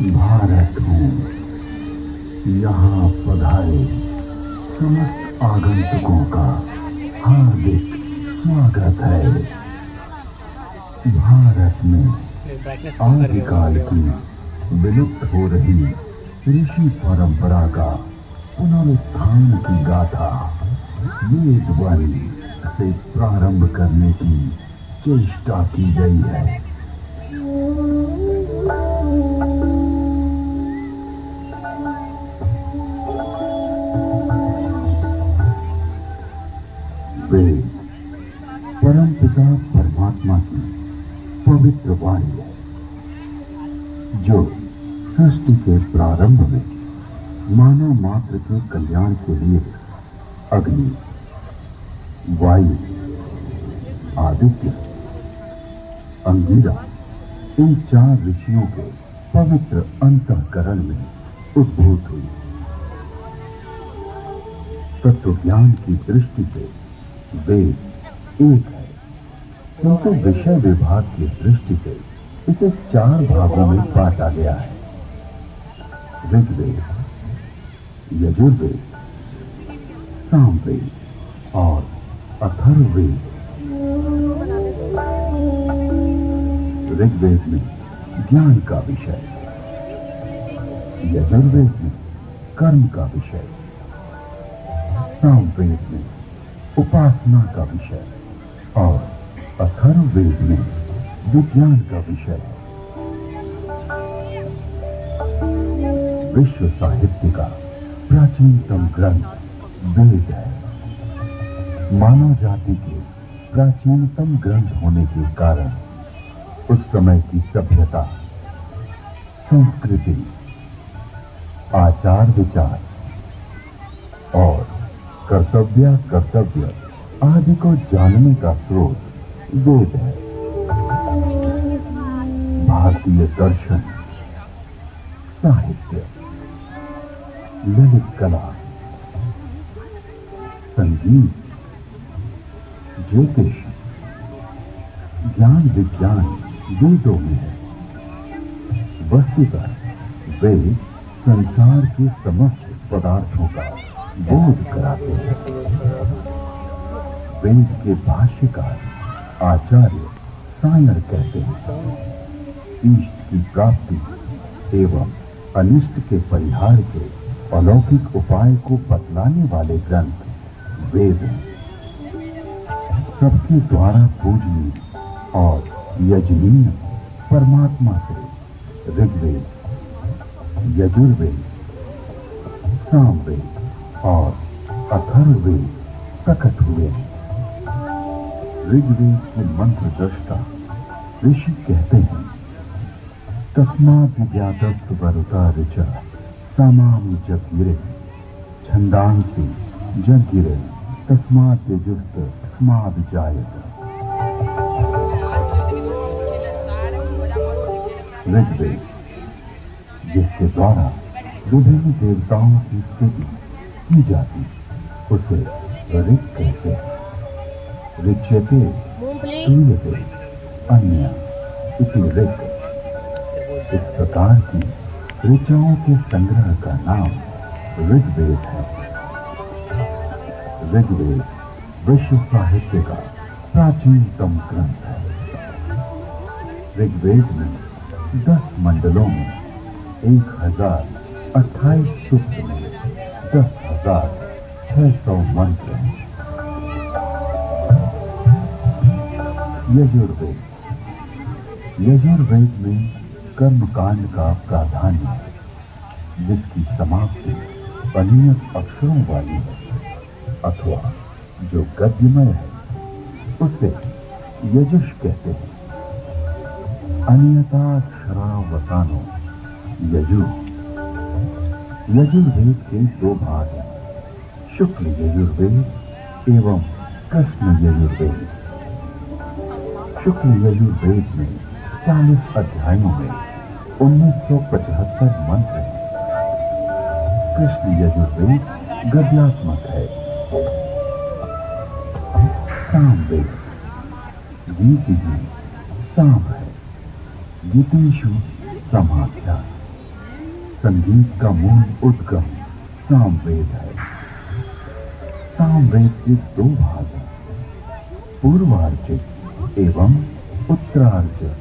भारत हूँ, यहाँ पधारे समस्त आगंतुकों का हार्दिक स्वागत है। भारत में आदिकाल की विलुप्त हो रही ऋषि परंपरा का पुनरुत्थान की गाथा वेदवाणी से प्रारंभ करने की चेष्टा की गई है। वेद परमपिता परमात्मा की पवित्र वाणी है, जो सृष्टि के प्रारंभ में मानव मात्र के कल्याण के लिए अग्नि, वायु, आदित्य, अंगिरा इन 4 ऋषियों के पवित्र अंतःकरण में उद्भूत हुई। तत्व ज्ञान की दृष्टि से वेद एक है, किंतु विषय विभाग की दृष्टि से इसे 4 भागों में बांटा गया है। ऋग्वेद, यजुर्वेद, सामवेद और अथर्ववेद। ऋग्वेद में ज्ञान का विषय, यजुर्वेद में कर्म का विषय, सामवेद में उपासना का विषय और अथर्ववेद में विज्ञान का विषय। विश्व साहित्य का प्राचीनतम ग्रंथ वेद है। मानव जाति के प्राचीनतम ग्रंथ होने के कारण उस समय की सभ्यता, संस्कृति, आचार विचार और कर्तव्य आदि को जानने का स्रोत वेद है। भारतीय दर्शन, साहित्य, ललित कला, संगीत, ज्योतिष, ज्ञान विज्ञान वेदों में है। वस्तुतः वेद संसार के समस्त पदार्थों का बोध कराते हैं। वेद के भाष्यकार आचार्य सायर कहते हैं, इष्ट की प्राप्ति एवं अनिष्ट के परिहार के अलौकिक उपाय को बतलाने वाले ग्रंथ वेद हैं। सबके द्वारा पूजनीय और यजनीय परमात्मा से ऋग्वेद, यजुर्वेद, सामवेद और अथर्ववेद प्रकट हुए हैं। ऋग्वेद के मंत्र दृष्टा ऋषि कहते हैं, तस्मात् विज्ञातस्य वरुता ऋचा सामामि जगिरे छंदांसि जगिरे तस्मात् यजुस्त स्माविजायत। ऋग्वेद, जिसके द्वारा विभिन्न देवताओं की स्तुति की जाती, उसे ऋग कहते हैं। ऋच्यते सूयते अन्य इति ऋग। इस प्रकार की ऋचाओं के संग्रह का नाम ऋग्वेद है। ऋग्वेद विश्व साहित्य का प्राचीनतम ग्रंथ है। ऋग्वेद में 10 मंडलों में 1028 सूक्त में 10,600 मंत्र हैं। यजुर्वेद, यजुर्वेद में कर्मकांड का प्राधान्य है, जिसकी समाप्ति अनियत अक्षरों वाली है अथवा जो गद्यमय है, उसे यजुष कहते हैं। अनियताक्षरावसानो यजु। यजुर्वेद के 2 भाग हैं, शुक्ल यजुर्वेद एवं कृष्ण यजुर्वेद। शुक्ल यजुर्वेद में 40 अध्यायों में 1975 मंत्र हैं। कृष्ण यजुर्वेद गद्यात्मक है। सामवेद गीति साम है। गीतेषु समाख्या संगीत का मूल उद्गम सामवेद है। सामवेद के दो भाग हैं, पूर्वार्चित एवं उत्तरार्चित।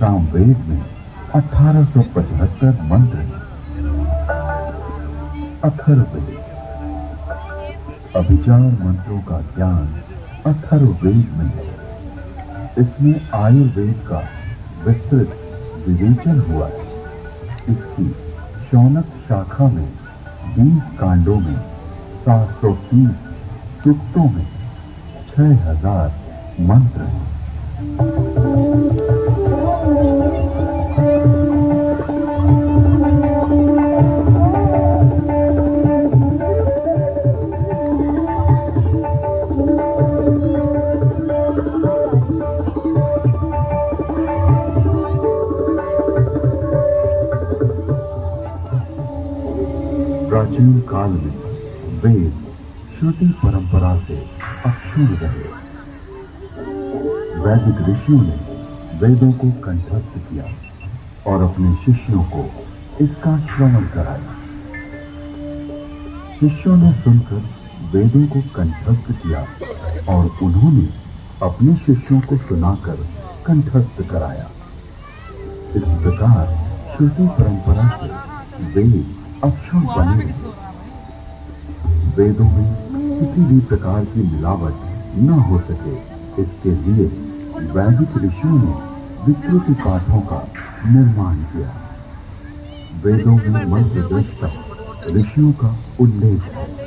सामवेद में 1875 मंत्र हैं। अथर्ववेद, अभिचार मंत्रों का ज्ञान अथर्ववेद में है। इसमें आयुर्वेद का विस्तृत विवेचन हुआ है। इसकी शौनक शाखा में 20 कांडों में 730 सूक्तों में 6000 मंत्र हैं। प्राचीन काल में वेद श्रुति परंपरा से अक्षुण्ण रहे। वैदिक ऋषियों ने वेदों को कंठस्थ किया और अपने शिष्यों को इसका श्रवण कराया। शिष्यों ने सुनकर वेदों को कंठस्थ किया और उन्होंने अपने शिष्यों को सुनाकर कंठस्थ कराया। इस प्रकार श्रुति परंपरा से वेद अक्षुण्ण बने रहे। वेदों में किसी भी प्रकार की मिलावट न हो सके, इसके लिए वैदिक ऋषियों ने विकृति पाठों का निर्माण किया। वेदों में मंत्र दृष्टा ऋषियों का उल्लेख है।